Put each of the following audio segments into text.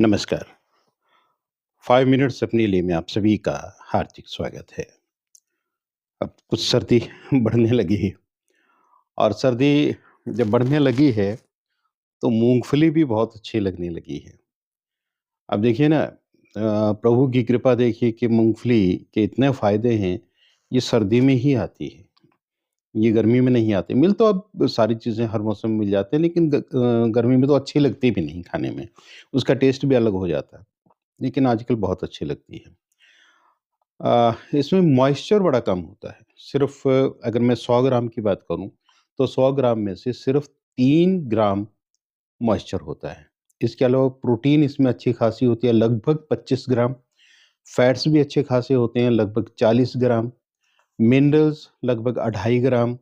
नमस्कार। 5 मिनट्स अपने लिए में आप सभी का हार्दिक स्वागत है। अब कुछ सर्दी बढ़ने लगी है और सर्दी जब बढ़ने लगी है, तो मूँगफली भी बहुत अच्छी लगने लगी है। अब देखिए ना प्रभु की कृपा देखिए कि मूँगफली के इतने फ़ायदे हैं, ये सर्दी में ही आती है, ये गर्मी में नहीं आती। मिल तो अब सारी चीज़ें हर मौसम में मिल जाते हैं, लेकिन गर्मी में तो अच्छी लगती भी नहीं खाने में। उसका टेस्ट भी अलग हो जाता है, लेकिन आजकल बहुत अच्छी लगती है। इसमें मॉइस्चर बड़ा कम होता है। सिर्फ़ अगर मैं 100 ग्राम की बात करूँ, तो 100 ग्राम में से सिर्फ़ 3 ग्राम मॉइस्चर होता है। इसके अलावा प्रोटीन इसमें अच्छी खासी होती है, लगभग 25 ग्राम। फैट्स भी अच्छे खासे होते हैं, लगभग 40 ग्राम। मिनरल्स लगभग 2.5 ग्राम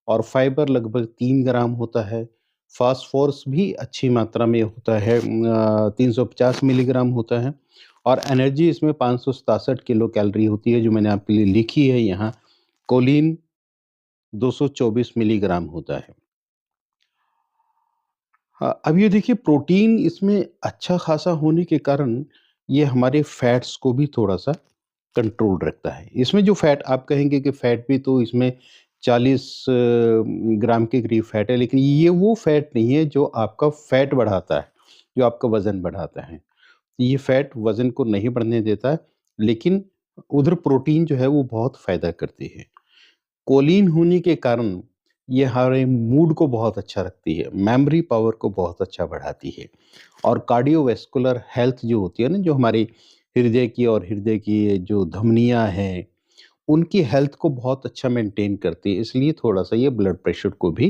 और फाइबर लगभग 3 ग्राम होता है। फ़ॉस्फ़ोरस भी अच्छी मात्रा में होता है 350 मिलीग्राम होता है और एनर्जी इसमें 567 किलो कैलोरी होती है, जो मैंने आपके लिए लिखी है यहाँ। कोलिन 224 मिलीग्राम होता है। हाँ, अब ये देखिए प्रोटीन इसमें अच्छा खासा होने के कारण ये हमारे फैट्स को भी थोड़ा-सा कंट्रोल रखता है। इसमें जो फैट आप कहेंगे कि फैट भी तो इसमें 40 ग्राम के करीब फैट है, लेकिन ये वो फैट नहीं है जो आपका फैट बढ़ाता है, जो आपका वज़न बढ़ाता है। ये फैट वज़न को नहीं बढ़ने देता है, लेकिन उधर प्रोटीन जो है वो बहुत फ़ायदा करती है। कोलीन होने के कारण ये हमारे मूड को बहुत अच्छा रखती है, मेमोरी पावर को बहुत अच्छा बढ़ाती है और कार्डियोवैस्कुलर हेल्थ जो होती है ना, जो हमारी हृदय की जो धमनियाँ हैं, उनकी हेल्थ को बहुत अच्छा मेंटेन करती है, इसलिए थोड़ा-सा ये ब्लड प्रेशर को भी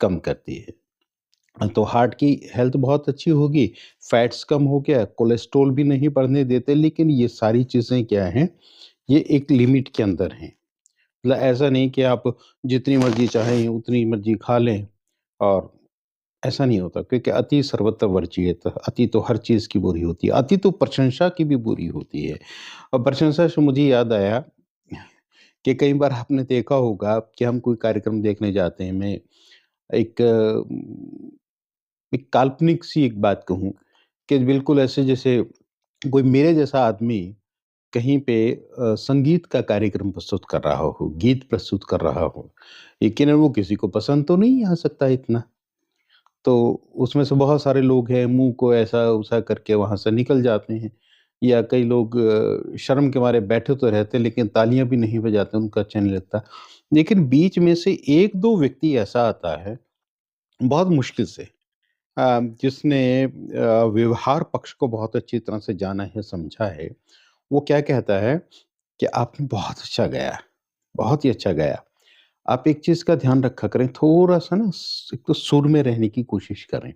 कम करती है। तो हार्ट की हेल्थ बहुत अच्छी होगी, फैट्स कम हो गया, कोलेस्ट्रॉल भी नहीं बढ़ने देते, लेकिन ये सारी चीज़ें क्या हैं, ये एक लिमिट के अंदर हैं। मतलब ऐसा नहीं कि आप जितनी मर्ज़ी चाहें उतनी मर्ज़ी खा लें और ऐसा नहीं होता क्योंकि अति सर्वत्र वर्जियत, अति तो हर चीज़ की बुरी होती है, अति तो प्रशंसा की भी बुरी होती है। और प्रशंसा से मुझे याद आया कि कई बार आपने देखा होगा कि हम कोई कार्यक्रम देखने जाते हैं, मैं एक एक काल्पनिक सी एक बात कहूँ कि बिल्कुल ऐसे जैसे कोई मेरे जैसा आदमी कहीं पे संगीत का कार्यक्रम प्रस्तुत कर रहा हो, गीत प्रस्तुत कर रहा हो, लेकिन वो किसी को पसंद तो नहीं आ सकता इतना। तो उसमें से बहुत सारे लोग हैं, मुँह को ऐसा-वैसा करके वहाँ से निकल जाते हैं या कई लोग शर्म के मारे बैठे तो रहते हैं, लेकिन तालियाँ भी नहीं बजाते, उनको अच्छा नहीं लगता। लेकिन बीच में से 1-2 व्यक्ति ऐसा आता है, बहुत मुश्किल से जिसने व्यवहार पक्ष को बहुत अच्छी तरह से जाना है, समझा है। वो क्या कहता है कि आपने बहुत अच्छा गाया, बहुत ही अच्छा गाया। आप एक चीज़ का ध्यान रखा करें, थोड़ा-सा ना एक तो सुर में रहने की कोशिश करें,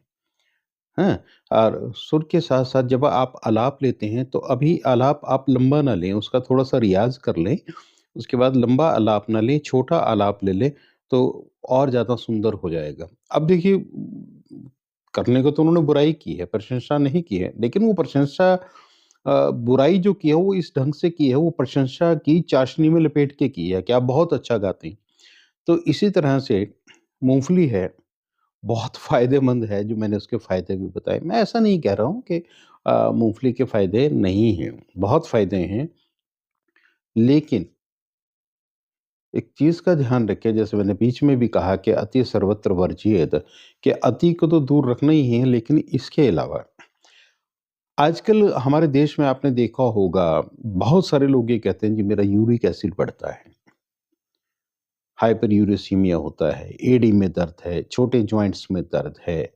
हैं? और सुर के साथ-साथ जब आप आलाप लेते हैं, तो अभी आलाप आप लंबा ना लें, उसका थोड़ा-सा रियाज़ कर लें। उसके बाद लंबा आलाप ना लें, छोटा आलाप ले लें, तो और ज़्यादा सुंदर हो जाएगा। अब देखिए करने को तो उन्होंने बुराई की है, प्रशंसा नहीं की है, लेकिन वो प्रशंसा बुराई जो की है, वो इस ढंग से की है, वो प्रशंसा की चाशनी में लपेट के की है कि आप बहुत अच्छा गाते हैं। तो इसी तरह से मूँगफली है, बहुत फ़ायदेमंद है, जो मैंने उसके फ़ायदे भी बताए। मैं ऐसा नहीं कह रहा हूँ कि मूँगफली के फ़ायदे नहीं हैं, बहुत फ़ायदे हैं, लेकिन एक चीज़ का ध्यान रखें, जैसे मैंने बीच में भी कहा कि अति सर्वत्र वर्जियत, कि अति को तो दूर रखना ही है, लेकिन इसके अलावा आजकल हमारे देश में आपने देखा होगा, बहुत सारे लोग ये कहते हैं कि मेरा यूरिक एसिड बढ़ता है, हाइपरयूरेसीमिया होता है, एड़ी में दर्द है, छोटे जॉइंट्स में दर्द है,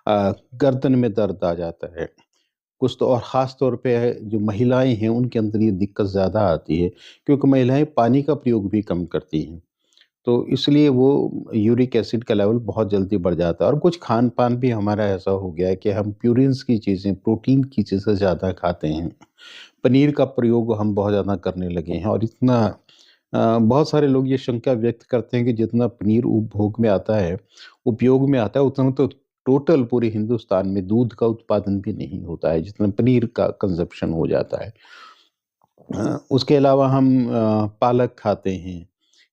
गर्दन में दर्द आ जाता है। कुछ तो और ख़ास तौर पे है जो महिलाएँ हैं, उनके अंदर ये दिक्कत ज़्यादा आती है, क्योंकि महिलाएँ पानी का प्रयोग भी कम करती हैं। तो इसलिए वो यूरिक एसिड का लेवल बहुत जल्दी बढ़ जाता है और कुछ खान-पान भी हमारा ऐसा हो गया है कि हम प्यूरिन्स की चीज़ें, प्रोटीन की चीज़ें ज़्यादा खाते हैं। पनीर का प्रयोग हम बहुत ज़्यादा करने लगे हैं और इतना बहुत सारे लोग ये शंका व्यक्त करते हैं कि जितना पनीर उपभोग में आता है, उपयोग में आता है, उतना तो टोटल पूरे हिंदुस्तान में दूध का उत्पादन भी नहीं होता है, जितना पनीर का कंज़म्पशन हो जाता है। उसके अलावा हम पालक खाते हैं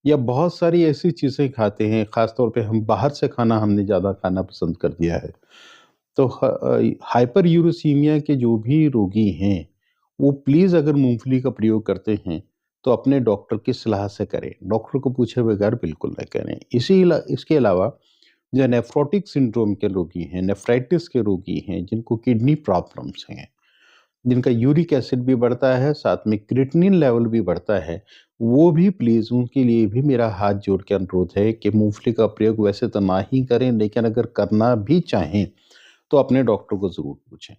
या बहुत सारी ऐसी चीज़ें खाते हैं, ख़ास तौर पे हम बाहर से खाना हमने ज़्यादा खाना पसंद कर दिया है। तो हाइपर यूरेसीमिया के जो भी रोगी हैं, वो प्लीज़ अगर मूँगफली का प्रयोग करते हैं, तो अपने डॉक्टर की सलाह से करें। डॉक्टर को पूछे बगैर बिल्कुल ना करें। इसके अलावा जो नेफ्रोटिक सिंड्रोम के रोगी हैं, नेफ्राइटिस के रोगी हैं, जिनको किडनी प्रॉब्लम्स हैं, जिनका यूरिक एसिड भी बढ़ता है, साथ में क्रिएटिनिन लेवल भी बढ़ता है, वो भी प्लीज़ उनके लिए भी मेरा हाथ जोड़ के अनुरोध है कि मूँगफली का प्रयोग वैसे तो ना ही करें, लेकिन अगर करना भी चाहें, तो अपने डॉक्टर को ज़रूर पूछें।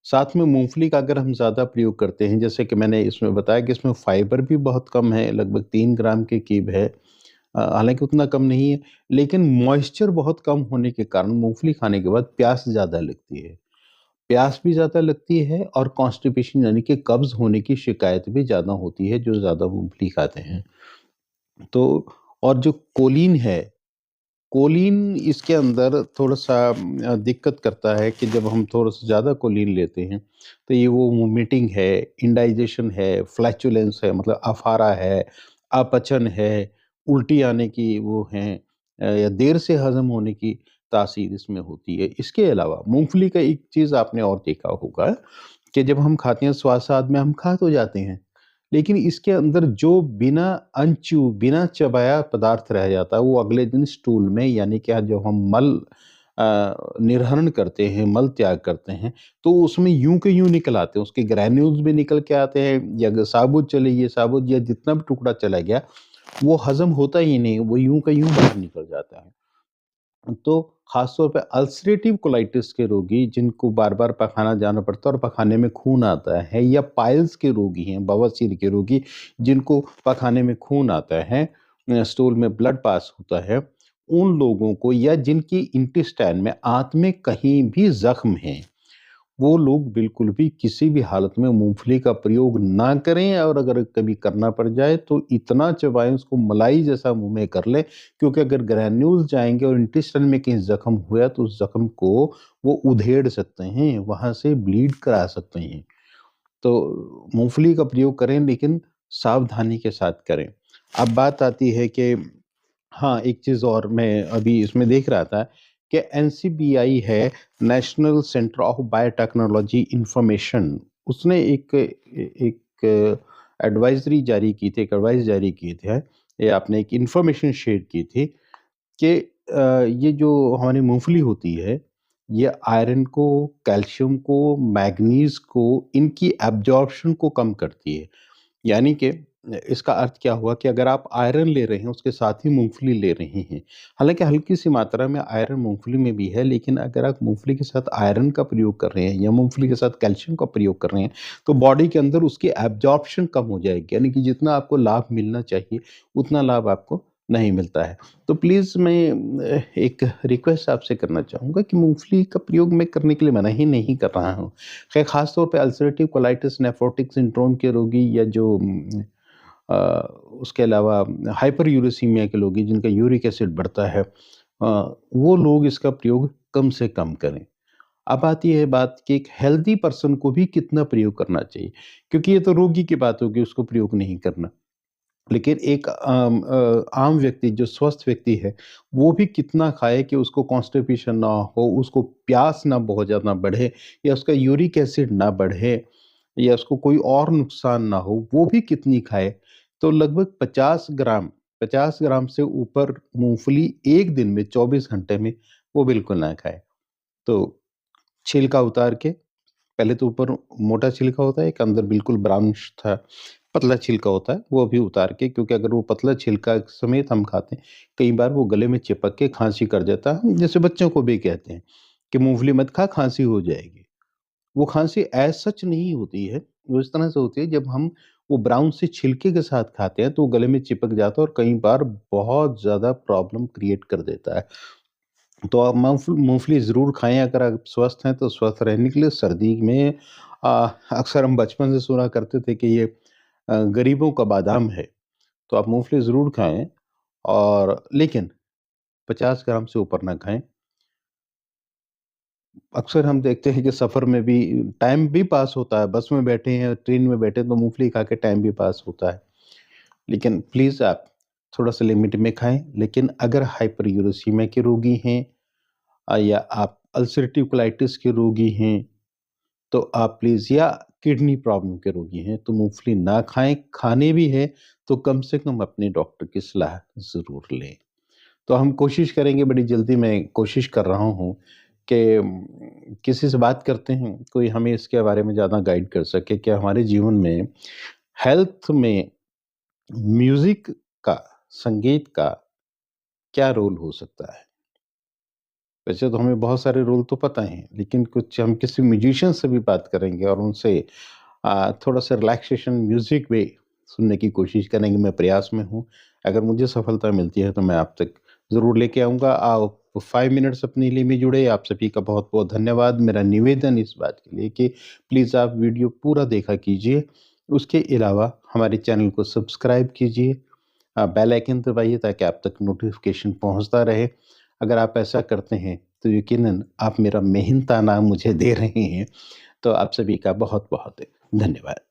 साथ में मूँगफली का अगर हम ज़्यादा प्रयोग करते हैं, जैसे कि मैंने इसमें बताया कि इसमें फाइबर भी बहुत कम है, लगभग 3 ग्राम के करीब है। हालाँकि उतना कम नहीं है, लेकिन मॉइस्चर बहुत कम होने के कारण मूँगफली खाने के बाद प्यास ज़्यादा लगती है। प्यास भी ज़्यादा लगती है और कॉन्स्टिपेशन यानी कि कब्ज़ होने की शिकायत भी ज़्यादा होती है, जो ज़्यादा मूँगफली खाते हैं। तो और जो कोलीन है, कोलीन इसके अंदर थोड़ा-सा दिक्कत करता है कि जब हम थोड़ा-सा ज़्यादा कोलीन लेते हैं, तो ये वो वोमिटिंग है, इंडाइजेशन है, फ्लैचुलेंस है मतलब अफारा है, अपच है, उल्टी आने की वो हैं या देर से हज़म होने की तासीर इसमें होती है। इसके अलावा मूँगफली का एक चीज़ आपने और देखा होगा कि जब हम खाते हैं स्वाद-स्वाद में हम खा तो जाते हैं, लेकिन इसके अंदर जो बिना चबाया पदार्थ रह जाता है, वो अगले दिन स्टूल में यानी कि जब हम मल निर्हरण करते हैं, मल त्याग करते हैं, तो उसमें यूँ के यूँ निकल आते हैं। उसके ग्रैन्यूल्स भी निकल के आते हैं या साबुत चले गए साबुत या जितना भी टुकड़ा चला गया, वो हज़म होता ही नहीं, वो यूँ का यूँ बाहर निकल जाता है। तो खासतौर पे अल्सरेटिव कोलाइटिस के रोगी जिनको बार-बार पखाना जाना पड़ता है और पखाने में खून आता है या पाइल्स के रोगी हैं, बवासीर के रोगी जिनको पखाने में खून आता है, स्टूल में ब्लड पास होता है, उन लोगों को या जिनकी इंटेस्टाइन में आंत में कहीं भी ज़ख्म है, वो लोग बिल्कुल भी किसी भी हालत में मूँगफली का प्रयोग ना करें और अगर कभी करना पड़ जाए तो इतना चबाएँ उसको मलाई जैसा मुँह में कर लें, क्योंकि अगर ग्रैन्यूल्स जाएँगे और इंटेस्टाइन में कहीं ज़ख्म हुआ तो उस ज़ख्म को वो उधेड़ सकते हैं, वहाँ से ब्लीड करा सकते हैं। तो मूँगफली का प्रयोग करें लेकिन सावधानी के साथ करें। अब बात आती है कि हाँ, एक चीज़ और मैं अभी इसमें देख रहा था कि एनसीबीआई है, national centre of biotechnology information, उसने एक एडवाइज़री जारी की थी, एक एडवाइस जारी की थे, या आपने एक इन्फॉर्मेशन शेयर की थी कि ये जो हमारी मूँगफली होती है, ये आयरन को, कैल्शियम को, मैग्नीज़ को, इनकी एब्ज़ॉर्प्शन को कम करती है। यानी कि इसका अर्थ क्या हुआ कि अगर आप आयरन ले रहे हैं, उसके साथ ही मूँगफली ले रहे हैं। हालाँकि हल्की-सी मात्रा में आयरन मूँगफली में भी है, लेकिन अगर आप मूँगफली के साथ आयरन का प्रयोग कर रहे हैं या मूँगफली के साथ कैल्शियम का प्रयोग कर रहे हैं, तो बॉडी के अंदर उसकी एब्ज़ॉर्प्शन कम हो जाएगी। यानी कि जितना आपको लाभ मिलना चाहिए, उतना लाभ आपको नहीं मिलता है। तो प्लीज़ मैं एक रिक्वेस्ट आपसे करना चाहूँगा कि मूँगफली का प्रयोग मैं करने के लिए मना ही नहीं कर रहा हूँ। खैर ख़ास तौर पे अल्सरेटिव कोलाइटिस, नेफ्रोटिक सिंड्रोम के रोगी या जो अ, उसके अलावा हाइपरयूरेसीमिया के लोग हैं जिनका यूरिक एसिड बढ़ता है, वो लोग इसका प्रयोग कम से कम करें। अब आती है बात कि एक हेल्दी पर्सन को भी कितना प्रयोग करना चाहिए, क्योंकि ये तो रोगी की बात होगी उसको प्रयोग नहीं करना। लेकिन एक आम व्यक्ति जो स्वस्थ व्यक्ति है, वो भी कितना खाए कि उसको कॉन्स्टिपेशन ना हो, उसको प्यास ना बहुत ज़्यादा बढ़े या उसका यूरिक एसिड ना बढ़े या उसको कोई और नुकसान ना हो, वो भी कितनी खाए? तो लगभग 50 ग्राम से ऊपर मूँगफली 1 दिन में 24 घंटे में वो बिल्कुल ना खाए। तो छिलका उतार के पहले तो ऊपर मोटा छिलका होता है, एक अंदर बिल्कुल ब्राउनिश था पतला छिलका होता है, वो भी उतार के, क्योंकि अगर वो पतला छिलका समेत हम खाते हैं, कई बार वो गले में चिपक के खाँसी कर देता है। जैसे बच्चों को भी कहते हैं कि मूँगफली मत खा, खाँसी हो जाएगी। वो खाँसी एज़ सच नहीं होती है, वो इस तरह से होती है जब हम वो ब्राउन से छिलके के साथ खाते हैं, तो वो गले में चिपक जाता है और कई बार बहुत ज़्यादा प्रॉब्लम क्रिएट कर देता है। तो आप मूँगफली ज़रूर खाएँ अगर आप स्वस्थ हैं, तो स्वस्थ रहने के लिए सर्दी में अक्सर हम बचपन से सुना करते थे कि ये गरीबों का बादाम है, तो आप मूँगफली ज़रूर खाएँ और लेकिन 50 ग्राम से ऊपर ना खाएँ। अक्सर हम देखते हैं कि सफ़र में भी टाइम भी पास होता है, बस में बैठे हैं, ट्रेन में बैठे हैं, तो मूँगफली खा के टाइम भी पास होता है। लेकिन प्लीज़ आप थोड़ा-सा लिमिट में खाएँ, लेकिन अगर हाइपरयूरेसिमिया के रोगी हैं या आप अल्सरेटिव कोलाइटिस के रोगी हैं, तो आप प्लीज़, या किडनी प्रॉब्लम के रोगी हैं, तो मूँगफली ना खाएँ, खाने भी हैं, तो कम से कम अपने डॉक्टर की सलाह ज़रूर लें। तो हम कोशिश करेंगे, बड़ी जल्दी मैं कोशिश कर रहा हूँ कि किसी से बात करते हैं, कोई हमें इसके बारे में ज़्यादा गाइड कर सके कि हमारे जीवन में हेल्थ में म्यूज़िक का, संगीत का क्या रोल हो सकता है? वैसे तो हमें बहुत सारे रोल तो पता हैं, लेकिन कुछ हम किसी म्यूज़िशियन से भी बात करेंगे और उनसे थोड़ा-सा रिलैक्सेशन म्यूज़िक भी सुनने की कोशिश करेंगे, मैं प्रयास में हूँ। अगर मुझे सफलता मिलती है तो मैं आप तक ज़रूर लेके आऊँगा। आप 5 मिनट्स अपने लिए भी जुड़े, आप सभी का बहुत-बहुत धन्यवाद। मेरा निवेदन इस बात के लिए कि प्लीज़ आप वीडियो पूरा देखा कीजिए। उसके अलावा हमारे चैनल को सब्सक्राइब कीजिए, बेल आइकन दबाइए ताकि आप तक नोटिफ़िकेशन पहुँचता रहे। अगर आप ऐसा करते हैं तो यकीनन आप मेरा मेहनताना मुझे दे रहे हैं। तो आप सभी का बहुत-बहुत धन्यवाद।